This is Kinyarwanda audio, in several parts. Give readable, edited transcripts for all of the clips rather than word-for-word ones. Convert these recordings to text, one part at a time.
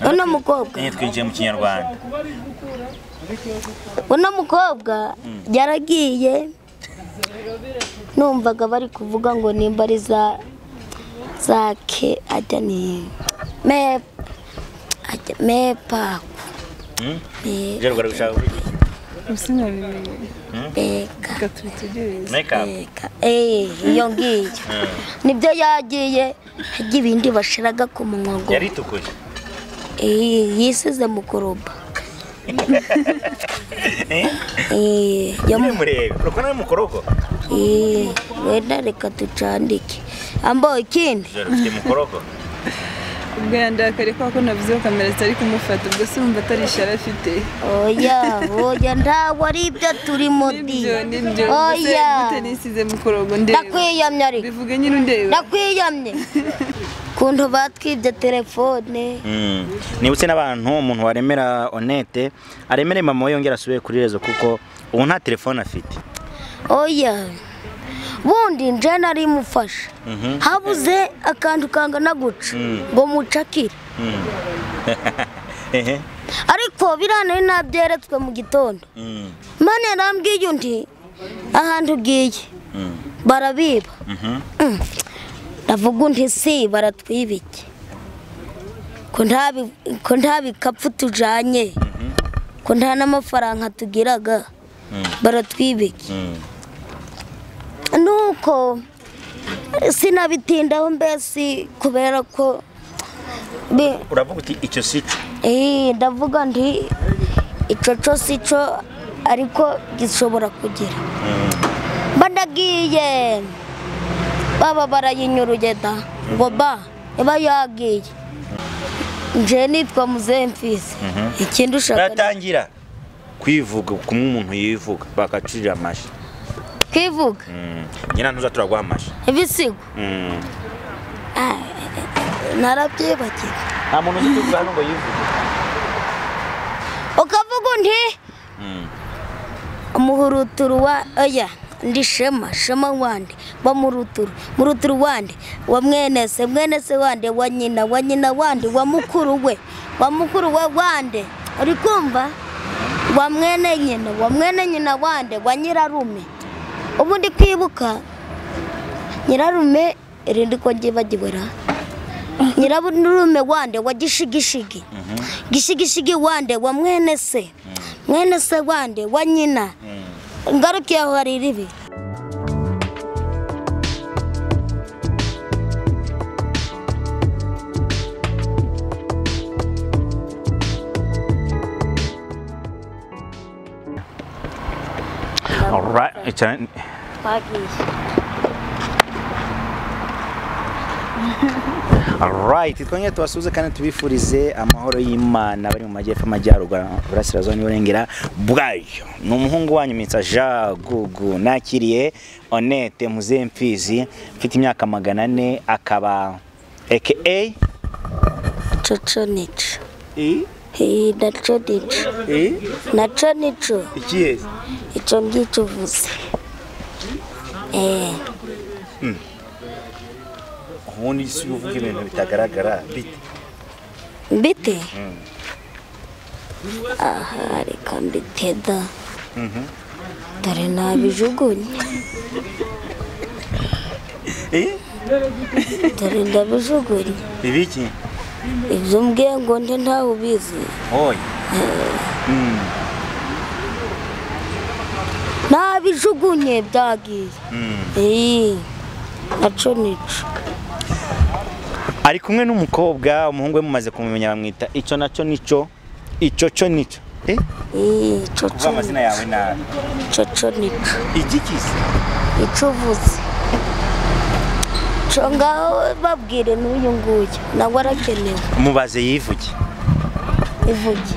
Uno mukobwa twinjiye mu Kinyarwanda. Uno mukobwa yaragiye numvaga bari kuvuga ngo nimba ari zake ajya ni mepa Je rugara gushaka kuvuga. Usinga beka iyo ngiye nibyo yagiye ibindi bashiraga ku munwa ngo Yari tukuye. yisize mukoroba Yamurebe uko nawe mukoroko. wenda reka tucandike ambo ikindi Ufite mukoroko. ubwo yandakare ko navuze kamera zitari kumufata ubwo se umva atari ishara afite. oya ntawe ari ibyo turi modi oya gute nisize mukorogo ndebe ndakwiyamye ariko bivuge nyine ndebe ndakwiyamye kuntu batwibye telefone. Nibutse n'abantu umuntu waremera Honete aremere mama yongera asubiye kuri rezo kuko ubu nta telefone afite. Oya bundi nje nari mufasha habuze akantu kangana guca ngo mucakire ariko birane nabyeretswe mu gitondo mane rambwiye undi ahantu ugiye barabiba ndavuga undi si baratwibike ko nta bikapfu tujanye ko nta n'amafaranga tugiraga baratwibike nuko sinabitindaho mbese kubera ko uravuga uti icyo sico ndavuga nti icyo sico ariko gishobora kugira badagiye baba barayinyuruye da ngo ba iba yagiye nje nitwa Muzemfisi ikindi ushaka Yatangira kwivuga kumwe umuntu yivuga bakacurira amashi kivuga nyina ntuza turagwa amashi ibisigo narabyibagiye nta muntu uzi kuvuga ngo yivuge ukavuga undi umuhuruturu wa oya ndi shema wande wa muruturu wande wa mwenese wande wa nyina wande wa mukuru we wande uri kumva wa mwene nyina wande wa nyirarume ubundi kwibuka nyirarume irindi ko ngibagiwera nyirarume wande wa gishigishigi wande wa mwenese wande wa nyina ngarukiye aho hari ribi all right Alright, twongeye tubasuze kandi tubifurize amahoro y'Imana bari mu majyepfo amajyaruguru burasirazuba n'uburengera bwayo. Ni umuhungu wanyu mitsa Gugu nakiriye Honete Muzemfizi mfite imyaka 400 akaba aka Chonicho naco nico ikihe ico ngicyo uvuze ubundi si uvuga ibintu bitagaragara bite aha reka mbiteda dore nabijugunye dore ndabijugunye ibiki ibyo mbwiye ngo nde ntawe ubizi oya nabijugunye byagiye naco nico ari kumwe n'umukobwa umuhungu we mumaze kumumenya bamwita ico naco nico ico nico ico kuva amazina yawe nabi ico nico igikisi ico uvuze co ngaho babwire n'uyu nguyu nawe arakenewe mubaze yivuge ivuge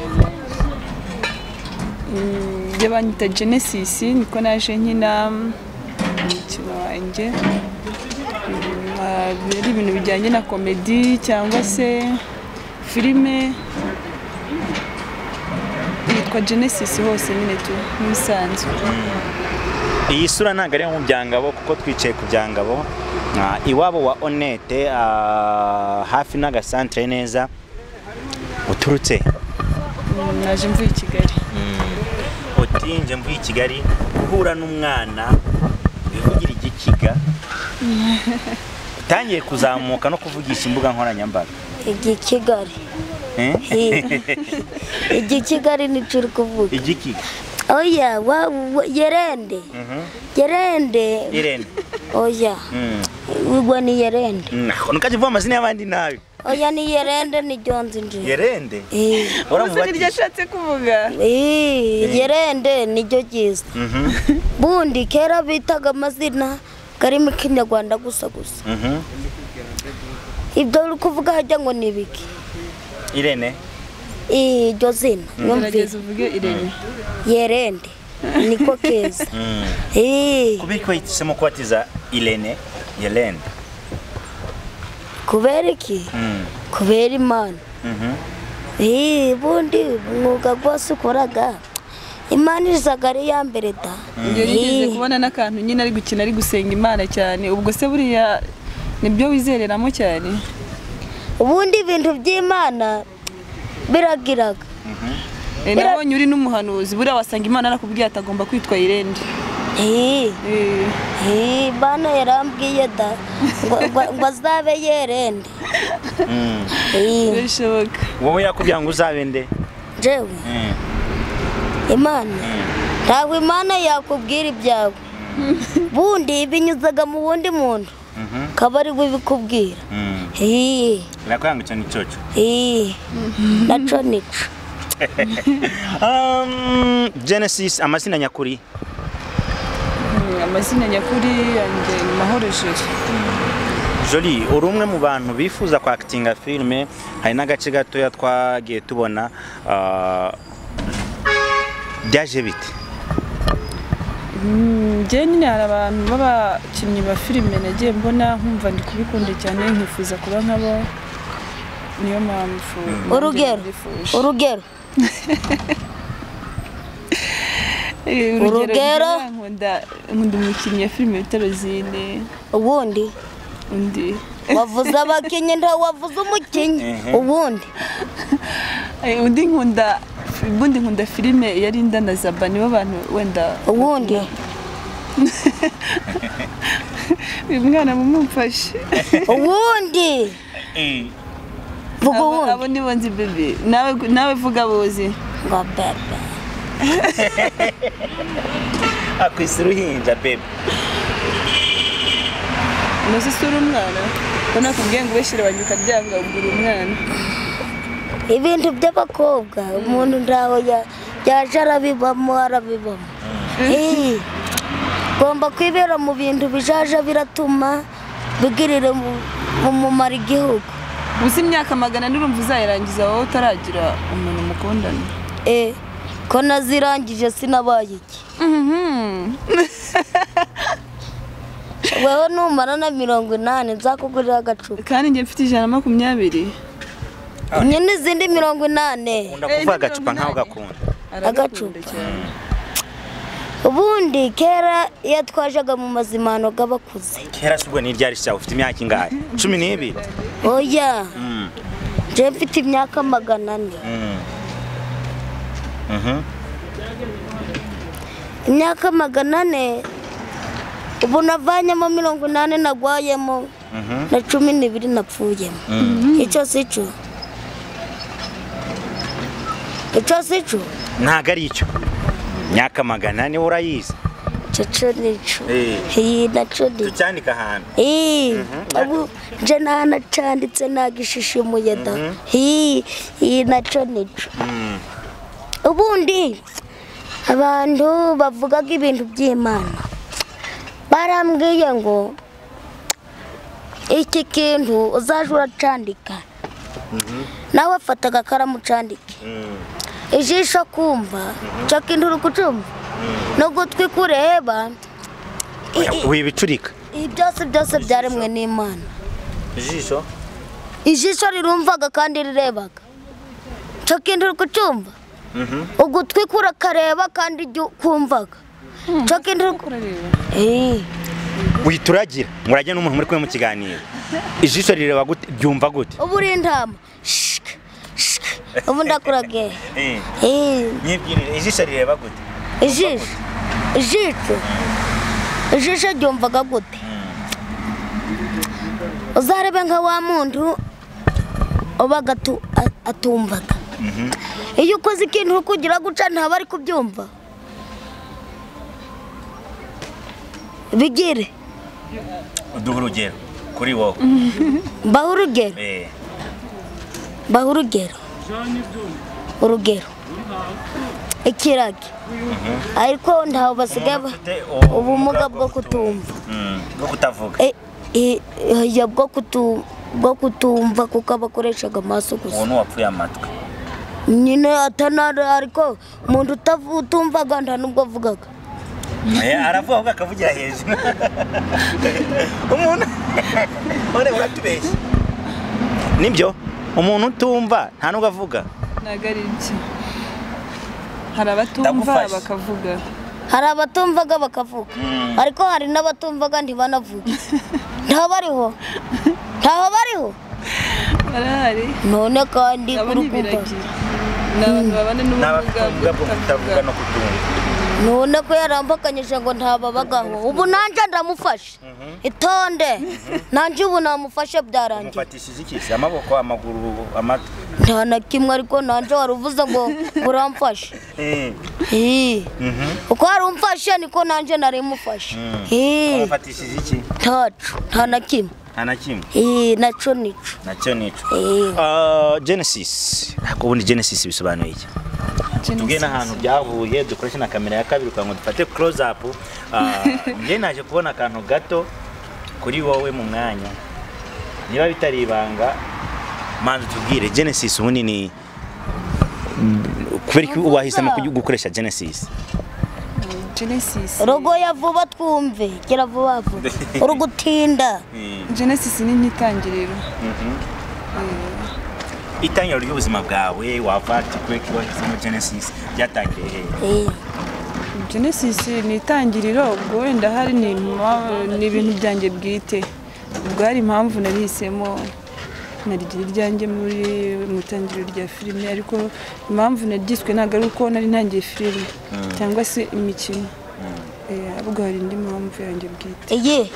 banyita Genesis niko naje nkina umukino wanjye ari ibintu bijyanye na komedi cyangwa se filime yitwa Genesis hose nyine tu n'umusanzwe. Iyi sura ntago ari mu byangabo kuko twicaye ku byangabo iwabo wa Honete hafi n'agasantre neza uturutse naje mvuye i Kigali utinje mvuye i Kigali guhura n'umwana bivugira igikiga utangiye kuzamuka no kuvugisha imbuga nkoranyambaga Igikigali Igikigali ni curi kuvuga igikiga oya yerende oya ubwo ni yerende nukaje vuga amazina y'abandi nabi oya ni yerende ni Jonzi nje yerende Uzi niryo ashatse kuvuga yerende niryo giza bundi kera bitaga amazina karimo Kinyarwanda gusa ibyo uri kuvuga hajya ngo ni biki Irene iryo zina ngerageza uvuge Irene yerende niko keza kubera ko yitisemo kubatiza Irene yerende kubera iki kubera Imana bundi umwuga rwose ukoraga Imana izaga ari ya mbere da ngerageze kubona n'akantu nyine ari gukina ari gusenga Imana cyane ubwo se buriya nibyo wizereramo cyane ubundi ibintu by'Imana biragiraga nabonye uri n'umuhanuzi buriya wasanga Imana arakubwiye atagomba kwitwa Irene Bana yarambwiye da ngo azabe yerende bishoboka wowe yakubwira ngo uzabe nde jewe Imana ntabwo Imana yakubwira ibyawe bundi binyuzaga mu wundi muntu kaba ari we bikubwira nakwanga icyo ni coco naco nico Genesis amazina nyakuri yanjye ni Mahoro Jolie uri umwe mu bantu bifuza kwakitinga filime hari n'agace gatoya twagiye tubona byaje bite njye nyine hari abantu b'abakinnyi ba filime nagiye mbona nkumva ndi kubikunda cyane nkifuza kuba nkabo niyo mpamvu urugero nkunda umukinnyi wa filime bita Rosine ubundi wavuze abakinnyi nta wavuze umukinnyi ubundi nkunda filime ya Linda na Zaba nibo bantu wenda ubundi uyu mwana mumumfashe ubundi vuga ubundi abo nibo nzi bebe nawe vuga bozi ngo bebe akwise uruhinja bebe unoze sura umwana ko nakubwiye ngo ubeshyire wanyuka byanga ugura umwana ibintu by'abakobwa umuntu ndaho yaje arabibamo gomba kwibera mu bintu bijaje biratuma bigirire mu mumara igihugu uzi imyaka 100 urumva uzayirangiza wowe utaragira umuntu mukundana ko nazirangije sinabaye iki wewe numara na 80 nzakugurira agacupa kandi njye mfite 120 nyine izindi 80 ndakuvuga agacupa nkaho gakunda agacupa ubundi kera iyo twajaga mu mazimano g'abakuze kera subwo ni ryari cyawe ufite imyaka ingahe 12 oya je mfite imyaka 400 imyaka 400 ubu navanyemo 80 nagwayemo na 12 napfuyemo icyo sico ntago ari icyo myaka 400 urayizi cyo nico naco tucyandika ahantu abu je nacanditse nagishishimuye da naco nico ubundi abantu bavugaga ibintu by'Imana barambwiye ngo iki kintu uzaje uracandika nawe afata agakaramu candike ijisho kumva cyo kintu uri kucumva no gutwi kureba wibicurika byose byaremwe n'Imana ijisho rirumvaga kandi rirebaga cyo kintu uri kucumva ugutwi kurakareba kandi kumvaga cyo kintu wituragira murajya n'umuntu muri kumwe mu kiganiro ijisho rireba gute byumva gute ubu uri intama ubu ndakuragiye nyibwirire ijisho rireba gute ijisho ryumvaga gute uzarebe nka wa muntu ubaga atumvaga iyo ukoze ikintu kugira guca ntaba ari kubyumva bigire uduha urugero kuri wowe mbaho urugero ikiragi ariko ntaho basigaye ubumuga bwo kutumva bwo kutavuga bwo kutumva kuko abakoreshaga amaso gusa uwo n'uwapfuye amatwi nyine atanara ariko umuntu utumvaga nta nubwo avugaga aravuga ahubwo akavugira hejuru umuntu ore uratubeshya nibyo umuntu utumva nta nubwo avuga ntabwo ari ibyo hari abatumva bakavuga hari abatumvaga bakavuga ariko hari n'abatumvaga ntibanavuga ntaho bariho barahari none kandi kurukumva n'abantu babane n'ubumuga bwo kutavuga no kutumva none ko yarambakanyije ngo ntababagaho ubu nanje ndamufashe itonde nanje ubu namufashe byarangiye mufatishije iki amaboko amaguru amatwi nta na kimwe ariko nanje waruvuze ngo uramfashe uko warumfashe niko nanje nari mufashe mufatishije iki nta na kimwe nacyo nico Genesis ubundi Genesis bisobanuye iki tugena ahantu byavuye dukoresha na kamera ya kabiri kugira ngo dufate close up nje naje kubona akantu gato kuri wowe mu mwanya niba bitari ibanga manzi tubwire Genesis ubundi ni kubera ko wahisemo gukoresha Genesis rogo ya vuba twumve kira vuba urugutinda Genesis ni nk'itangiriro itangiriro ry'ubuzima bwawe wavati kwe kibahisemo Genesis byatangiye Genesis ni itangiriro ubwo wenda hari ni ibintu byanjye bwite ubwo hari impamvu narisemo narigira iryanjye muri mutangiriro rya filime ariko impamvu nagiswe ntago ari uko nari ntangiye filime cyangwa se imikino ahubwo hari indi mpamvu yanjye bwite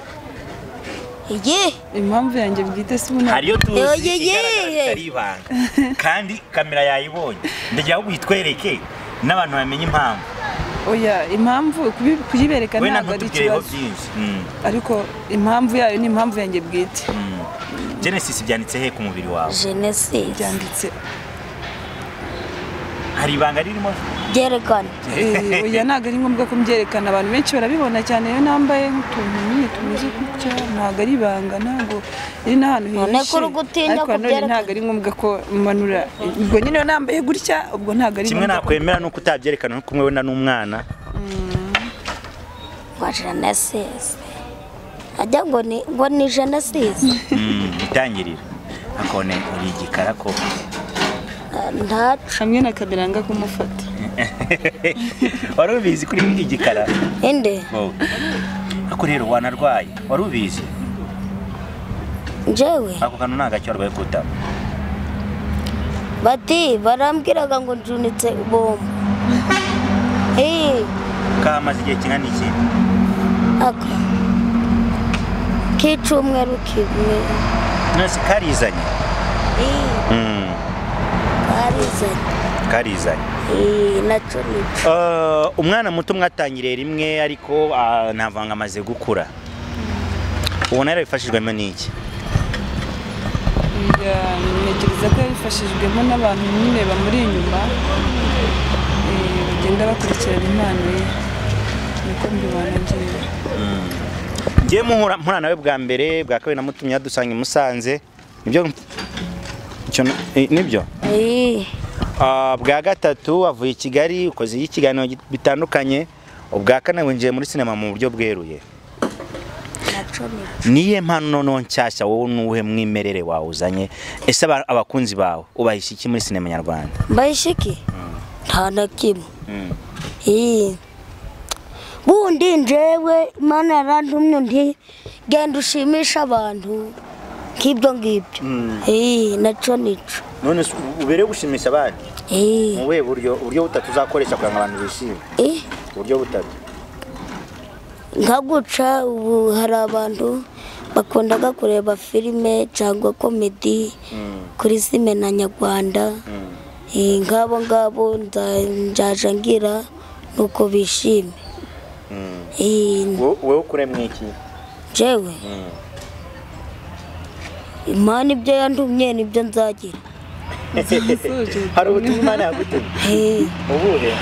impamvu yanjye bwite si ubona hariyo tuzi igaragara ari ibanga kandi kamera yayibonye ndagira ngo uyitwereke n'abantu bamenye impamvu oya impamvu kuyibereka ntabwo ari ikibazo ariko impamvu yayo ni impamvu yanjye bwite Genesis byanditse he ku mubiri wawe Genesis byanditse hari ibanga ririmo byerekana oya ntabwo ari ngombwa ko mbyerekana abantu benshi barabibona cyane iyo nambaye nk'utuntu nyine tumeze gutya ntabwo ari ibanga ntabwo iri n'ahantu hihishe ariko none ntabwo ari ngombwa ko manura ubwo nyine iyo nambaye gutya ubwo ntabwo ari kimwe nakwemera nuko utabyerekana nuko umwe wenda n'umwana wa Genesis ajya ngo ni Genesis itangirira akone uri igikara ko hamwe na kabiranga kumufata wari ubizi kuri igikara ende ako rero wanarwaye wari ubizi njyewe ako kantu ntagacyo warwaye kutama bati barambwiraga ngo njunitse bombo kamaze igihe kingana iki k'icumweru kimwe nose karizanye karizanye nacyo nico umwana muto mwatangiriye rimwe ariko ntavanga amaze gukura ubona yarabifashijwemo n'iki ntekereza ko yabifashijwemo n'abantu nyine bamuri inyuma bagenda bakurikirana impano ye niko mbibona ngiye mpura nawe bwa mbere bwa kabiri namutumye yadusanga i Musanze nibyo bwa gatatu wavuye i Kigali ukoze ikiganiro bitandukanye ubwa kane winjiye muri sinema mu buryo bweruye niye mpano nshyashya wowe n'uwuhe mwimerere wawe uzanye ese abakunzi bawe ubahisha iki muri sinema nyarwanda mbahisha iki nta na kimwe bundi njyewe Imana yarantumye nti genda ushimisha abantu nk'ibyo ngibyo naco nico none ubere gushimisha abandi muwe buryo butatu uzakoresha kugira ngo abantu bishime buryo butatu nka guca ubu hari abantu bakundaga kureba filime cyangwa komedi kuri sime na Nyarwanda ngabo nzaja ngira nuko bishime wowe ukure mwiki jewe Imana ibyo yantumye nibyo nzagira hari ubutumwa Imana yagutumye ubuhe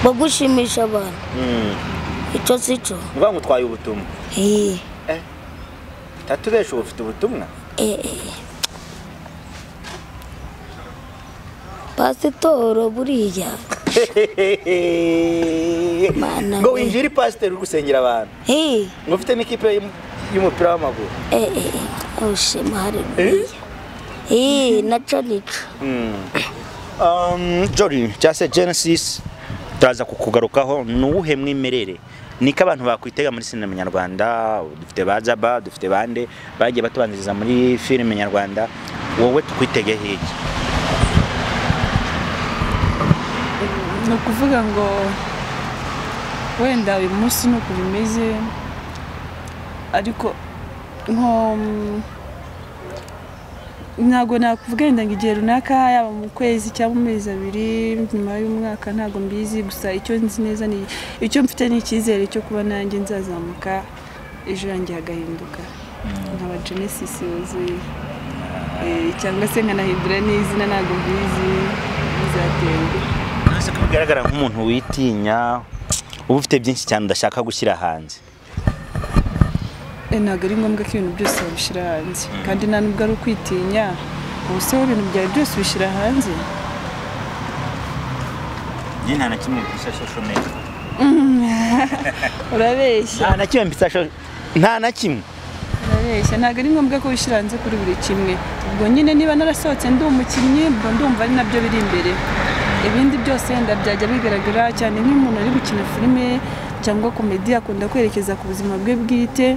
bwo gushimisha abantu icyo sico uvuga ngo utwaye ubutumwa tatubesha ufite ubutumwa pasitoro buriya ngo winjire pasiteri uri gusengera abantu ngo ufite n'ikipe y'umupira w'amaguru ushima haleluya naco nico Jori cyase Genesis turaza kukugarukaho nuwuhe mwimerere niko abantu bakwitega muri sinema nyarwanda dufite bazaba dufite bande bagiye batubanziriza muri filime nyarwanda wowe tukwitege hiki no kuvuga ngo wenda uyu munsi nuko bimeze ariko ntago nakuvuga wenda ngo igihe runaka yaba mu kwezi cyangwa mu mezi abiri nyuma y'umwaka ntago mbizi gusa icyo nzi neza ni icyo mfite ni icyizere cyo kuba nanjye nzazamuka ejo yanjye hagahinduka nkaba Genesis yuzuye cyangwa se nkanahindura n'izina ntago mbizi bizaterwa nase ko bigaragara nk'umuntu witinya uba ufite byinshi cyane udashaka gushyira hanze ntabwo ari ngombwa ko ibintu byose babishyira hanze kandi nta nubwo ari ukwitinya ubuse ibintu byawe byose ubishyira hanze nta na kimwe mbisa social media urabeshya nta na kimwe mbisa nta na kimwe urabeshya ntabwo ari ngombwa ko ubishyira hanze kuri buri kimwe ubwo nyine niba narasohotse ndi umukinnyi ndumva ari nabyo biri imbere ibindi byose wenda byajya bigaragara cyane nk'umuntu ari gukina filime cyangwa komedi akunda kwerekeza ku buzima bwe bwite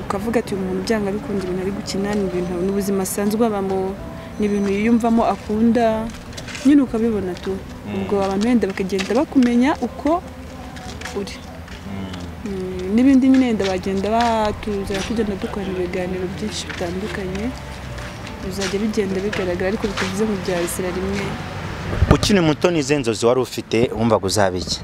ukavuga ati umuntu byanga bikunda ibintu ari gukina ni ibintu n'ubuzima asanzwe abamo ni ibintu yiyumvamo akunda nyine ukabibona tu ubwo abantu wenda bakagenda bakumenya uko uri n'ibindi nyine wenda bagenda tugenda dukora ibiganiro byinshi bitandukanye bizajya bigenda bigaragara ariko bitavuze mu bya Isira rimwe ukiri muto nize nzozi wari ufite wumva kuzabiki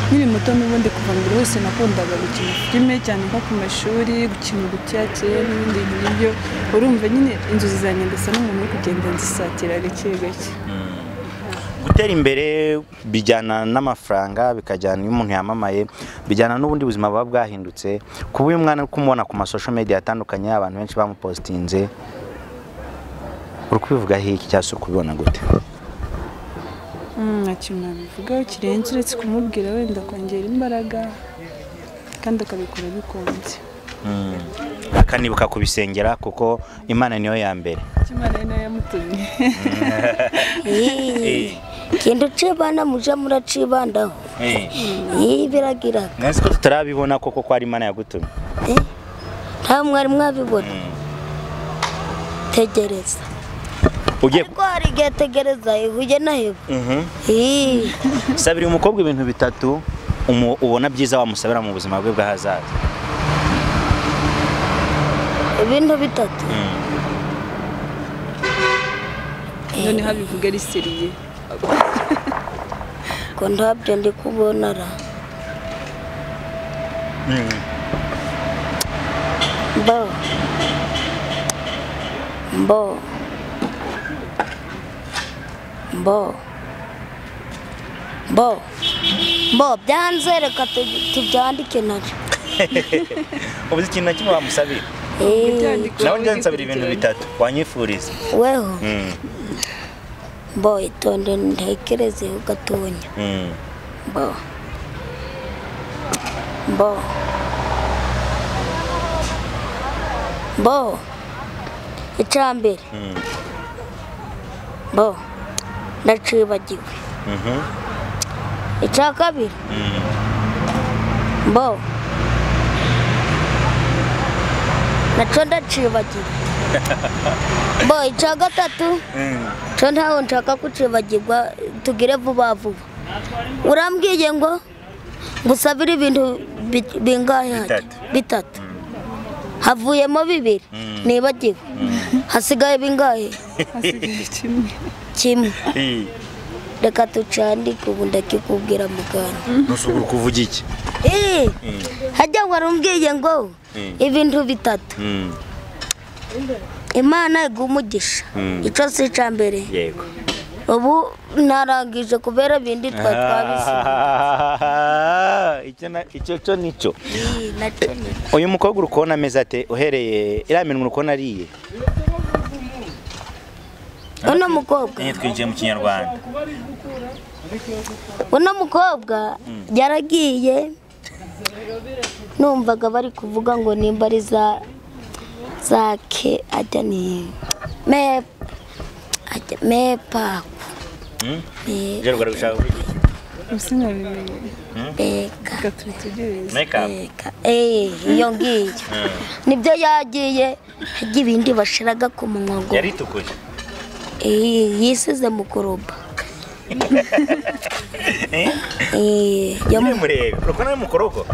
nkiri muto n'ubundi kuva mbere wese nakundaga gukina filime cyane nko ku mashuri gukina udutyakire n'ibindi nk'ibyo urumva nyine inzozi zanjye ndasa n'umuntu uri kugenda nzisatira gake gake gutera imbere bijyana n'amafaranga bikajyana iyo umuntu yamamaye bijyana n'ubundi buzima buba bwahindutse kuba uyu mwana uri kumubona ku masosho media atandukanye abantu benshi bamupostinze uri kubivuga iki cyangwa se uri kubibona gute kintu nabivugaho kirenze uretse kumubwira wenda kongera imbaraga kandi akabikora bikunze akanibuka kubisengera kuko Imana niyo ya mbere Imana niyo yamutumye kintu cibana muja muracibandaho biragira nasi ko tutarabibona koko ko ari Imana yagutumye nta mwari mwabibona tegereza ugiye kwari getegereza ihuje nahibo sabira umukobwa ibintu bitatu ubona byiza wamusabira mu buzima bwe bw'ahazaza ibintu bitatu none habivuga ari seriye ko ndabyo ndi kubona ra Bo byanze reka tubyandike nacyo ubuze ikintu na kimwe wamusabira nawe njya nsabira ibintu bitatu wanyifuriza weho bo itonde ntekerezeho gatonya bo icambere bo ndacibagiwe icya kabiri bo naco ndacibagira bo ica gatatu co ntaho nshaka kucibagirwa tugire vuba vuba urambwiye ngo ngusabire ibintu bingahe bitatu havuyemo 2 nibagiwe hasigaye bingahe hasigaye kimwe reka tucandike ubu ndakikubwira mugana nusubura kuvuga iki hajya warumbwiye ngo ibintu bitatu Imana igumugisha ico si cambere yego ubu narangije kubera bindi twabise icyo nico uyu mukobwa urukona ameze ate uhereye iraminwa urukona ariye uno mukobwa twinjiye mu kinyarwanda uno mukobwa yaragiye numvaga bari kuvuga ngo nimba ari zake ajya ni mepa jero gushaka usina bimenye eka eka iyo ngiyo nibyo yagiye ibindi bashiraga ku munwa ngo yari tukuye yisize mu kuroba yamurebe urukona mu koroko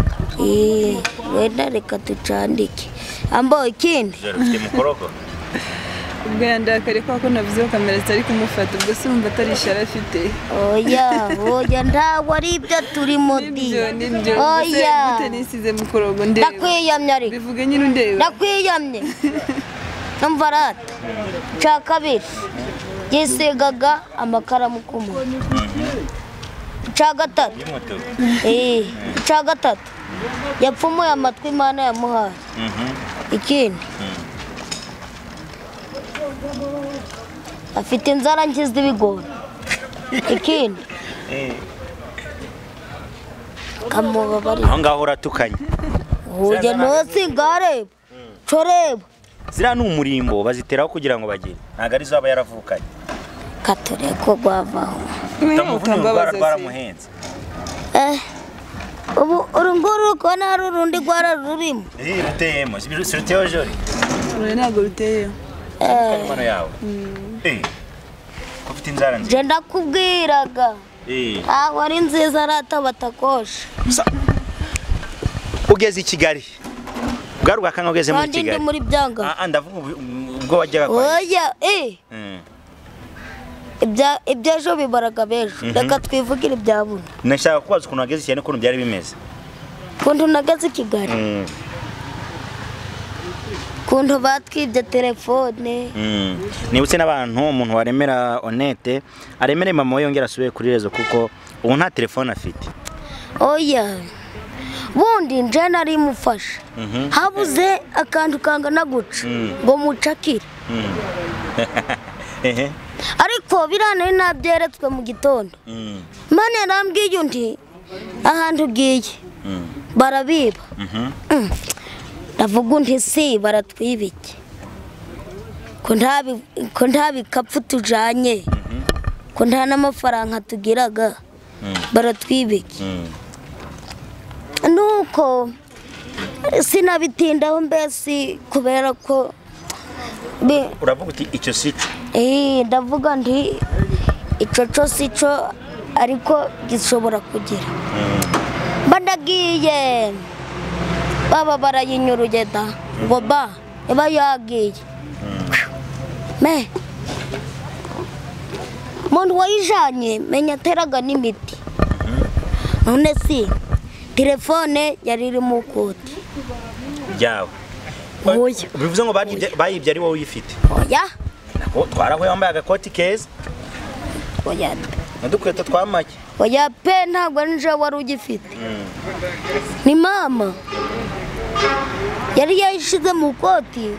wenda reka tucandike ambo ikindi ufite mu koroko ubwo yandakare ko navuze ko kamera zitari kumufata ubwo se umva atari ishara afite oya ntawe ari ibyo turi mudi oya gute nisize mu korogo ndeba ndakwiyamye ariko bivuge nyine undeba ndakwiyamye numva rata ca kabiri yisigaga amakaramu k'umuntu ca gatatu ca gatatu yapfumuye amatwi Imana yamuhaye ikindi afite inzara nkiza ibigori ikindi kamubabari aho ngaho uratukanye ujya ntusigare coreba ziriya ni umurimbo baziteraho kugira ngo bagire ntabwo ari zo aba yaravukanye katore ko gwavaho rwaramuhenze ubu urunguru ko nari urundi gwara rurimo ruteyemo ruteyeho jori ntabwo ruteyeho imano yawe ufite inzara nziza je ndakubwiraga aho ari nziza arata batakosha ugeze i Kigali bwaruka kanga ugeze muri Kigali ndi muri byanga ndavuga ubwo wajyaga kwa oya ibyajo bibaraga bejo reka twivugire ibyabuna nashaka kubaza ukuntu wageze cyane ukuntu byari bimeze kuntu nageze i Kigali kuntu batwibye telefone nibutse n'abantu umuntu waremera Honete aremere mama we yongera asubiye kuri rezo kuko ubu nta telefone afite oya bundi nje nari mufasha habuze akantu kangana guca ngo mucakire ariko birane nabyeretswe mu gitondo Imana yarambwiye undi ahantu ugiye barabiba ndavuga undi si baratwibike ko nta bikapfu tujanye ko nta n'amafaranga tugiraga baratwibike nuko sinabitindaho mbese kubera ko uravuga uti icyo sico ndavuga nti ico co sico ariko gishobora kugira bandagiye baba barayinyuruye da ngo ba eba yagiye me muntu wayijanye menya ateraga n'imiti none si telefone yari iri mu koti byawe bivuze ngo bayibye ari wowe uyifite oya twarahuye wambaye agakoti keza oya n'udukweto twamake oya pe ntabwo ari nje wari ugifite ni mama yari yayishize mu koti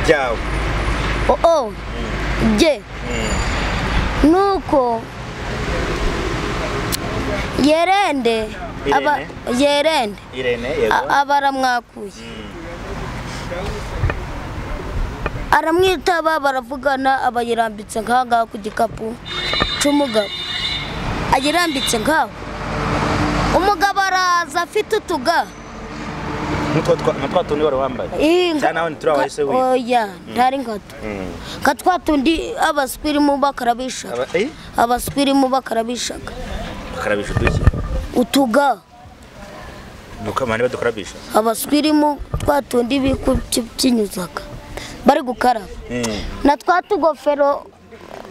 byawe je nuko Irene abaramwakuye aramwitaba baravugana abayirambitse nkanga ku gikapu cy'umugabo ayirambitse ngaho umugabo araza afite utuga Nutwa tundi wari wambaye cyane aho ntura wahise wi oya ntari ngato katwa tundi abaswirimu bakarabisha abaswirimu bakarabishaga bakarabisha duki utuga nuko mane badukarabisha abaswirimu twatundi bikukinyuzaga bari gukaraba na twatugofero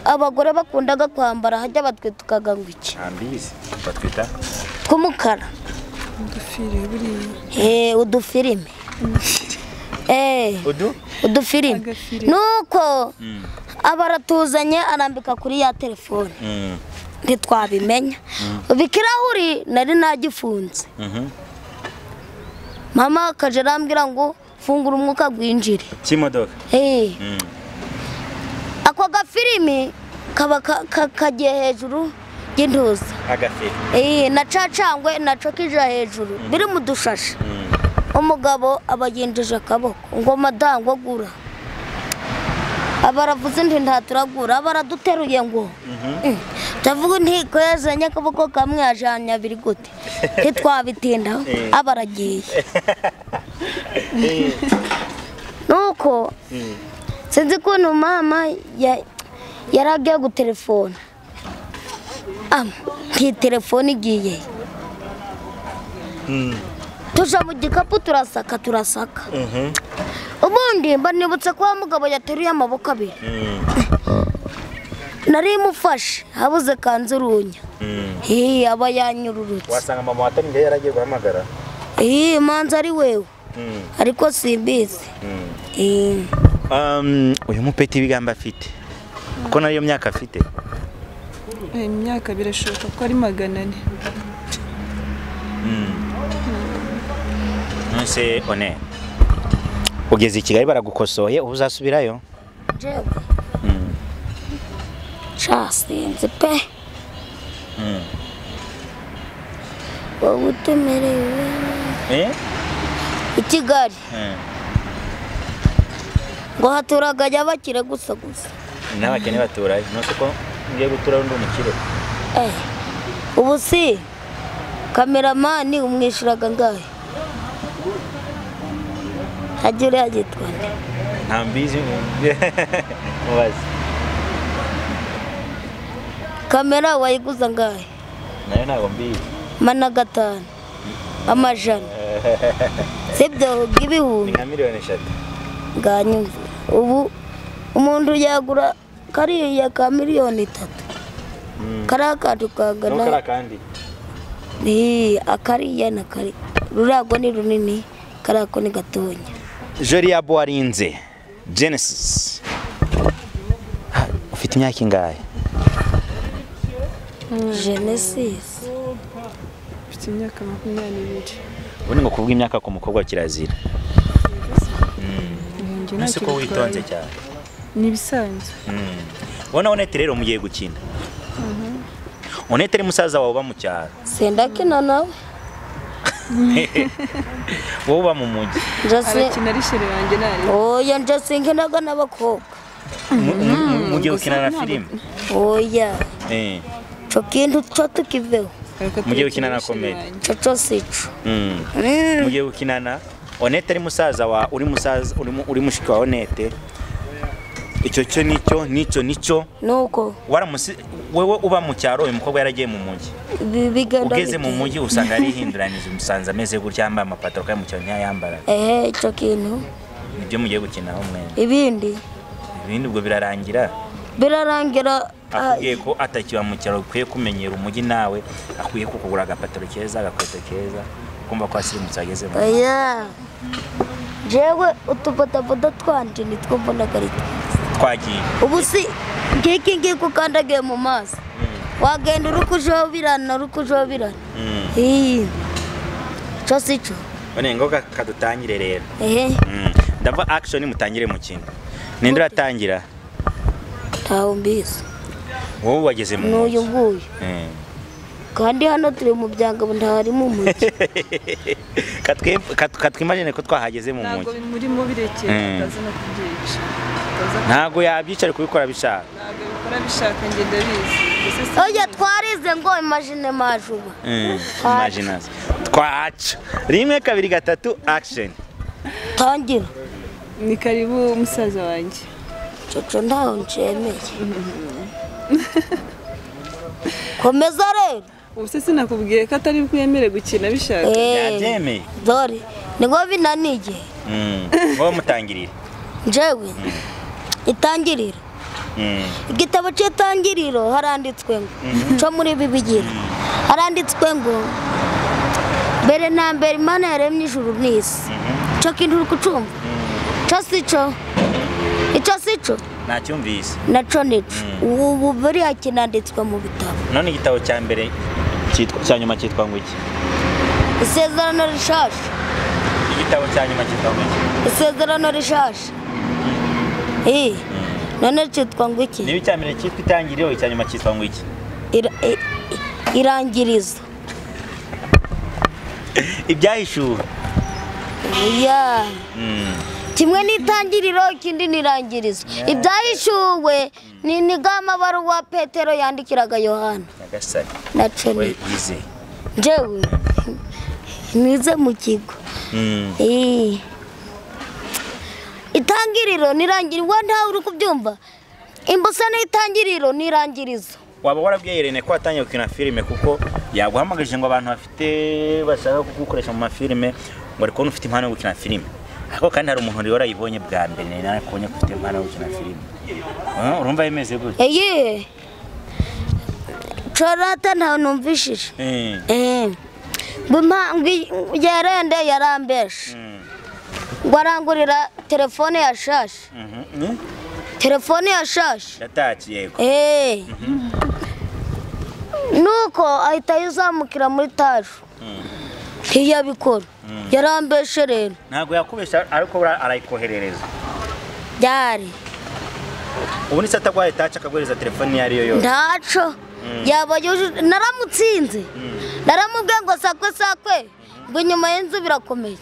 abagore bakundaga kwambara hajya batwitukaga ngo iki ambizi batwita twumukara udufilime udufilime nuko abaratuzanye arambika kuri ya telefone ntitwabimenya bikirahuri nari nagifunze mama akaje arambwira ngo fungura umwuka gwinjire cy'imodoka ako gafilime kaba kagiye hejuru y'intuza agafilime na cacangwe naco kija hejuru biri mu dushashe umugabo abagenjeje akaboko ngo madangwa gura abaravuze ndi ntaturagura abaraduteruye ngo tavuga ntiko yazanye akaboko kamwe ajanya abiri gute ntitwabitinda abaragiye nuko sinzi kuntu mama yaragiye gutelefona telefone igiye tuja mu gikapu turasaka ubundi mba nibutse ko mugabo yateruye amaboko abiri nari mufashe habuze kanzurunya aba yanyururutse wasanga mama watangiye yaragiye guhamagara manza ari wewe ariko simbizi uyu mupeti ibigamba afite kuko nariyo myaka afite imyaka birashoboka ko ari 400 nose one ugeze i Kigali baragukosoye uzasubirayo jewe sinzi pe wowe utemerewe i Kigali ngo haturagajya bakire gusa n'abakene baturaye nose ko ngiye gutura undi umukire ubu si kameramani umwishiraga ngahe hagire yagitwa ntambizi mubazi kamera wayiguza ngahe nayo ntabwo mbizi mana 5 amajana sibyo gibihumbi nka miliyoni 3 nganyumva ubu umuntu yagura kariya ka miliyoni 3 karakatu kagana no karakandi akariya na kari rurago ni runini karako ni gatonya Jori ya Boarinze Genesis ufite imyaka ingahe Genesis ufite imyaka 22 ubone ngo kuvuga imyaka ku mukobwa kirazira nese ko witonze cyane ni bisanzwe ubona Onete rero mugiye gukina Onete ari musaza wawe ba mu cyaro sendakina nawe wowe ba mu mujyi arakina ari shere yanjye nari oya njasinginaga n'abakobwa mugiye gukina na filime oya cyo kintu cyo tukiveho mugiye gukina na comedy cyo sico mugiye gukinana Onete ari musaza wa uri mushiki wa Onete icyo cyo nicyo nuko wewe uba mu cyaro uyu mukobwa yaragiye mu mujyi ugeze mu mujyi usanga ari hinduranije umusanza ameze gutya yambaye amapataro kandi mu cyaro ntiyayambara icyo kintu nibyo mugiye gukinaho mwene ibindi ubwo birarangira akubwiye ko atakiba mu cyaro ukwiye kumenyera umujyi nawe akwiye kukugura agapataro keza agakweto keza kumva ko asirimutse ageze mu jewe utubodaboda twanje nitwo mbonaga ari twagiye ubu si ngiki ukandagiye mu mazi wagenda urukujobirana cyo sico bane ngo kadutangire rero ndava action mutangire mu kintu ninde uratangira tawo mbizi wowe wageze mu n'uyu nguyu kandi hano turi mu byangabo ntari mu mujyi katwimagine ko twahageze mu mujyi ntabwo muri mu birekeye akazi no kubyica ntabwo yabyicara kubikora bishaka ntabwo bikora bishaka ngenda bizi oya twarize ngo imagine majuba imagination twaca 1 2 3 action tangira ni karibu umusaza wanjye coco ntaho nshemeye komeza rero ubuse sinakubwiye ko atari kwiyemere gukina bishaka yabyemeye dore nigo binanije ngo mutangirire njewe itangirira igitabo cy'itangiriro haranditswe ngo cyo muri Bibiliya haranditswe ngo mbere na mbere Imana yaremye ijuru n'isi cyo kintu uri kucumva cyo sico icyo sico nacyumvise naco nico ubu buriya kinanditswe mu bitabo none igitabo cya mbere cya nyuma cyitwa ngo iki isezerano rishasha igitabo cya nyuma cyitwa ngo iki isezerano rishasha none cyitwa ngo iki niba icya mbere cyitwa itangiriro icya nyuma cyitwa ngo iki irangirizo ibyahishuwe ya kimwe n'itangiriro ikindi n'irangirizo ibyahishuwe ni bw'amabaruwa Petero yandikiraga Yohana Nyagasani naco we wize njewe nize mu kigo itangiriro nirangirizo ntawe uri kubyumva imbusa n'itangiriro nirangirizo waba warabwiye Irene ko watangiye gukina filime kuko yaguhamagaje ngo abantu bafite bashaka kugukoresha mu mafilime ngo ariko ufite impano yo gukina filime ariko kandi hari umuntu rero yibonye bwa mbere nari kubonye ko ufite impano yo gukina filime urumva yemeze gute Chorata ntawe numvishije yarende yarambeshe ngo arangurira telefone yashashe telefone yashashe yataki yego nuko ahita yizamukira muri taje ntiyabikora yarambeshe rero ntabwo yakubesha ariko arayikoherereza byari ubu ni sata gwaye tacha akagwereza telefone yari yo yose ndaco yabayuje naramutsinze naramubwiye ngo sakwe ngo nyuma y'inzu birakomeye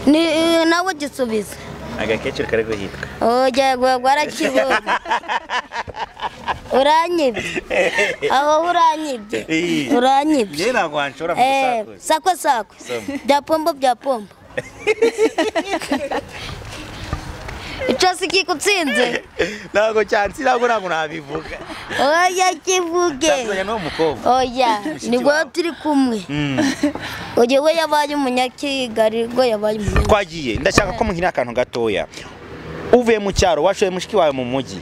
ni nawe gisubiza agakecuru kare guhitwa oya gwarakibuze uranyibye aho uranyibye njye ntabwo wanshora mu sakwe bya pombo icyo kikutsinze ntabwo cyansi ntabwo nabivuga oya kivuge cyazanye n'uwo mukobwa oya nibwo turi kumwe oya we yabaye umunyakigali ngo yabaye umunyakigali twagiye ndashaka ko muhina akantu gatoya uvuye mu cyaro washoye mushiki wawe mu mujyi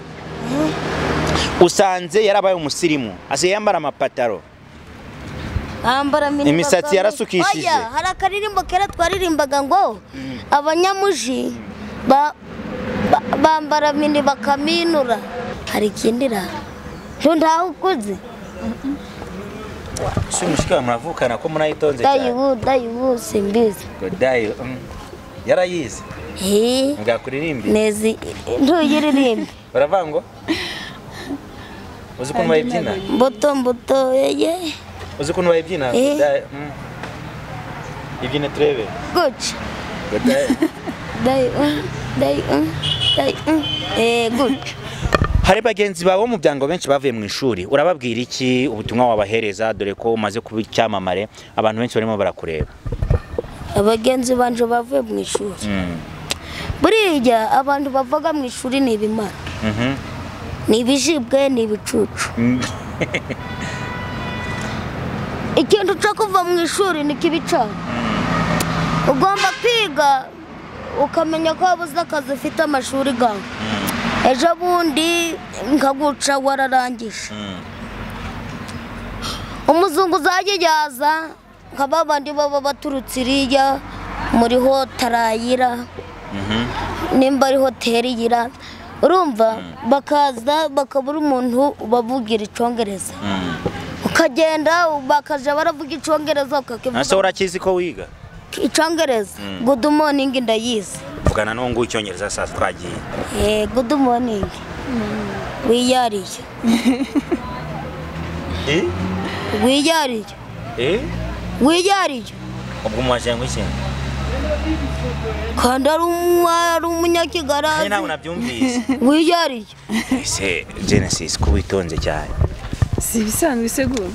usanze yarabaye umusirimu asiye yambara amapataro imisatsi yarasukishije hari akaririmbo kera twaririmbaga ngo abanyamuji bambara mini bakaminura hari ikindi ra ntaho ukuze si mushiki wawe muravukana ko munayitonze cyane dayibu simbizi dayo yarayize ngakuririmbi nezi ntuyiririmbe baravango uzi ukuntu bayibyina mbuto yeye uzi ukuntu bayibyina ibyine turebe guca guca hari bagenzi bawe mu byango benshi bavuye mu ishuri urababwira iki ubutumwa wabahereza dore ko umaze kuba icyamamare abantu benshi barimo barakureba abagenzi banje bavuye mu ishuri buriya abantu bavuga mu ishuri ni ibimara ni ibijibwe ni ibicucu ikintu cyo kuva mu ishuri ni kibicana ugomba kwiga ukamenya ko wabuze akazi ufite amashuri gawe ejo bundi nkaguca wararangije umuzungu uzajya yaza nka babandi baba baturutse iriya muri hotarayira nimba ari hoteli yira urumva bakaza bakabura umuntu ubavugira icyongereza ukagenda bakaja baravuga icyongereza ukakivuga nase urakizi ko wiga icyongereza good morning ndayizi vugana n'uwo nguwo icyongereza sasa twagiye good morning wiyariye wiyariye ubwo mwaje ngo iki kandi ari umunyakigali ntabwo nabyumvise wiyariye ese Genesis ko witonze cyane si ibisanzwe isegura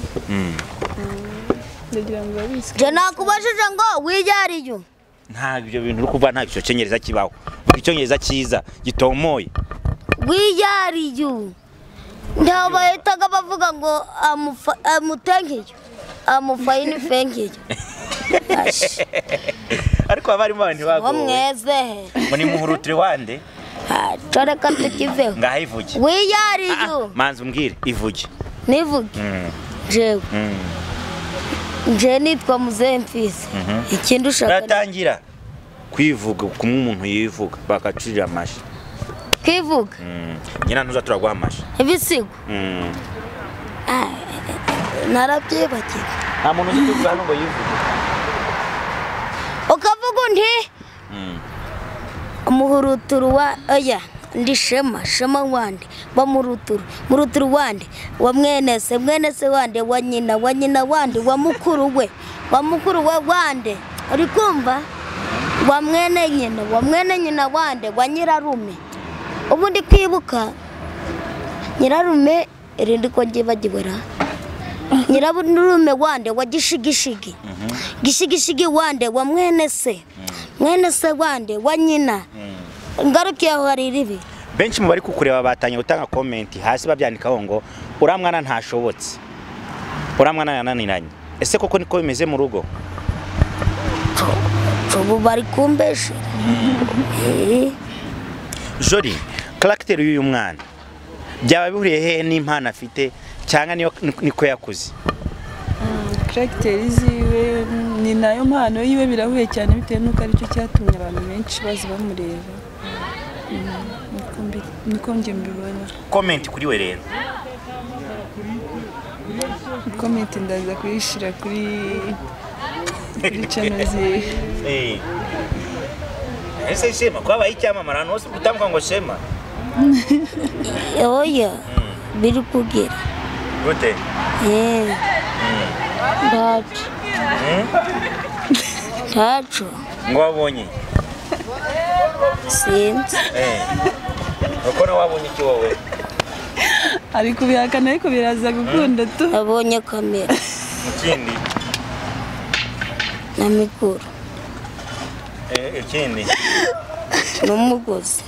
ndagira ngo babise je nakubajije ngo wijyariyo nta ibyo bintu uri kuva nta icyongereza kibaho icyongereza cyiza gitomoye wijyariyo ntaho bahitaga bavuga ngo amutengiye amufayini fengiye ariko abarimo abantu bagowe mweze muri muhurutire wande Choreka tukiveho ngaho ivuge wiyariyo manzi umbwire ivuge nivuge jewe je nitwa Muzemfisi ikindi ushaka Yatangira kwivuga kumwe umuntu yivuga bakacurira amashi kwivuga nyina ntuza turagwa amashi ibisigo narabyibagiwe nta muntu uzi kuvuga hano ngo yivuge ukavuga undi umuhuruturu wa oya ndi shema wande muruturu wande wa mwenese wande wa nyina wande wa mukuru we wande uri kumva wa mwene nyina wande wa nyirarume ubundi kwibuka nyirarume irindi ko ngibagibura nyirarume wande wa gishigishigi wande wa mwene se wande wa nyina ngarukiye aho hari ribi benshi mu bari kukureba batanye gutanga comment hasi babyandikaho ngo uramwana ntashobotse uramwana yananiranye ese koko niko bimeze mu rugo ubu bari kumbesha Jori character y'uyu mwana byaba bihuriye hehe n'impano afite cyangwa niko yakuze character ziwe ni nayo mpano yiwe birahuye cyane bitewe nuko ari cyo cyatumye abantu benshi baza bamureba niko njye mbibona comment kuri we rero comment ndaza kuyishira kuri channel ziwe ese Shema kwaba icyamamara nose utamuka ngo Shema oya biri kugira gute Tacho ngo wabonye sinzi uko na wabonye iki wowe ariko bihakana ariko biraza gukunda tu abonye kamera ikindi na mikuru ikindi n'umugozi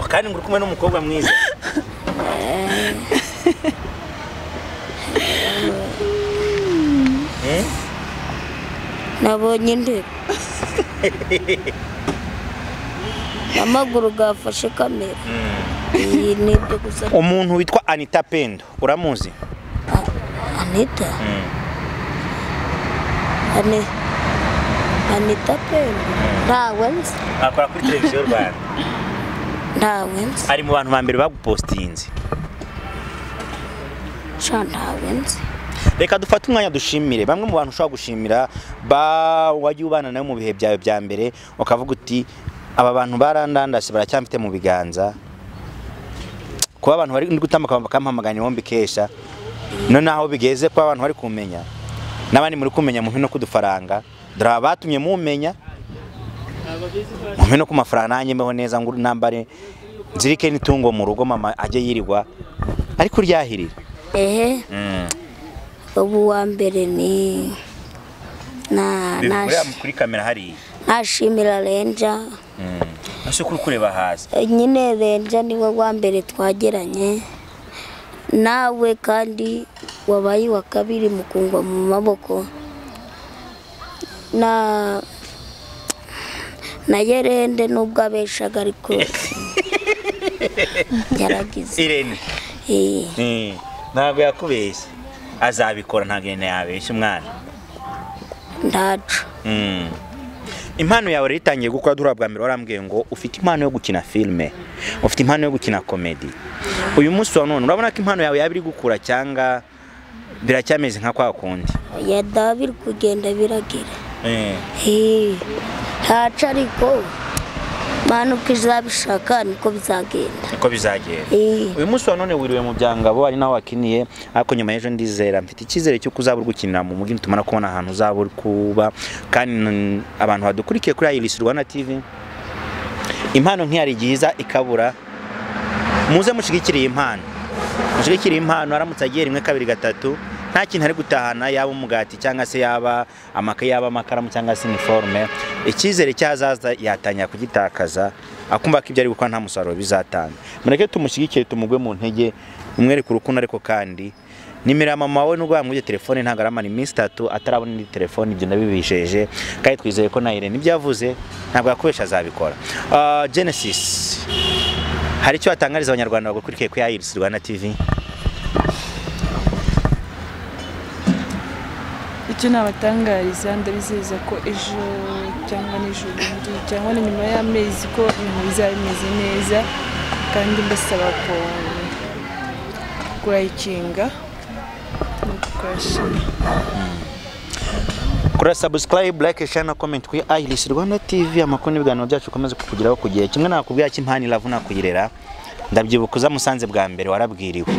kandi nguri kumwe n'umukobwa mwiza nabonye indero amaguru gafashe kamera nibyo gusa umuntu witwa Anita Pendo uramuzi Anita Anita Pendo ntawe nzi akora kuri televiziyo Rwanda ntawe nzi ari mu bantu ba mbere bagupostinze ntawe nzi reka dufate umwanya dushimire bamwe mu bantu ushobora gushimira wagiye ubana nawe mu bihe byawe bya mbere ukavuga uti aba bantu barandandase baracyamfite mu biganza kuba abantu bari gutambuka bakampamagana bombi kesha none aho bigeze kuba abantu bari kumenya n'abandi muri kumenya mu mpino kudufaranga dore abatumye mumenya mu mpino ku mafaranga nanjye mbeho neza ngo nambare nzirike n'itungo mu rugo mama ajye yirirwa ariko ryahirira ubu wa mbere ni kuri kamera hari nashimira Renja ase kuri kureba hasi nyine Renja niwe wa mbere twageranye nawe kandi wabaye wa kabiri mu kungwa mu maboko na Yerende nubwo abeshaga ariko yaragize Irene ntabwo yakubeshye azabikora ntabwo Irene yabeshye umwana ndacu impano yawe ritangiye gukora dura bwa mbere warambwiye ngo ufite impano yo gukina filme ufite impano yo gukina comedy uyu munsi wa none urabona ko impano yawe yabiri gukura cyangwa biracyameze nka kwa kundi ya David kugenda biragira ntacu ariko manu kizabishaka niko bizagenda uyu munsi wa none wiriwe mu byangabo ari naho wakiniye ariko nyuma y'ejo ndizera mfite icyizere cyo kuzabura gukinira mu mujyi tumana kubona ahantu uzabura kuba kandi abantu badukurikiye kuri Irene Rwanda TV impano nk'iyari giza ikabura muze mushigikiriye impano aramutse agiye rimwe kabiri gatatu nta kintu ari gutahana yaba umugati cyangwa se yaba amakaye yaba amakaramu cyangwa se uniforme icyizere cyazaza yatangira kugitakaza akumva ko ibyo ari gukora nta musaruro bizatanga mureke tumushyigikire tumugwe mu ntege umwereke urukundo ariko kandi nimero ya mama wawe nubwo yamwuje telefone ntabwo aramara iminsi 3 atarabona indi telefone ibyo ndabibisheje kandi twizeye ko na Irene ibyo yavuze ntabwo yakubesha azabikora Genesis hari icyo atangariza abanyarwanda bagukurikiye ku Iris Rwanda TV icyo nabatangariza ndabizeza ko ejo cyangwa n'ijoro cyangwa nyuma y'amezi ko ibintu bizaba bimeze neza kandi mbasaba ko kurayikinga kuri subscribe like share na comment kuri Iris Rwanda TV amakuru n'ibiganiro byacu komeze kukugeraho ku gihe kimwe nakubwiye cy'impani lavu nakugirera ndabyibukuza musanze bwa mbere warabwiriwe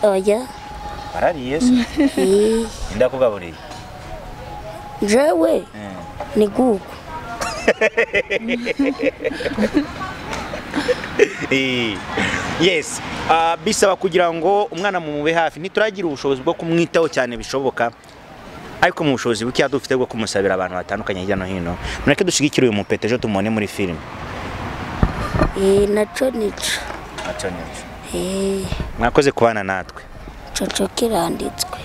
oya arariye se ndakugaburiye jewe ni gugu yes bisaba kugira ngo umwana mumube hafi ntituragira ubushobozi bwo kumwitaho cyane bishoboka ariko mu bushobozi buke dufite bwo kumusabira abantu batandukanye hirya no hino mureke dushigikire uyu mupete ejo tumone muri film naco nico mwakoze kubana natwe coco kiranditswe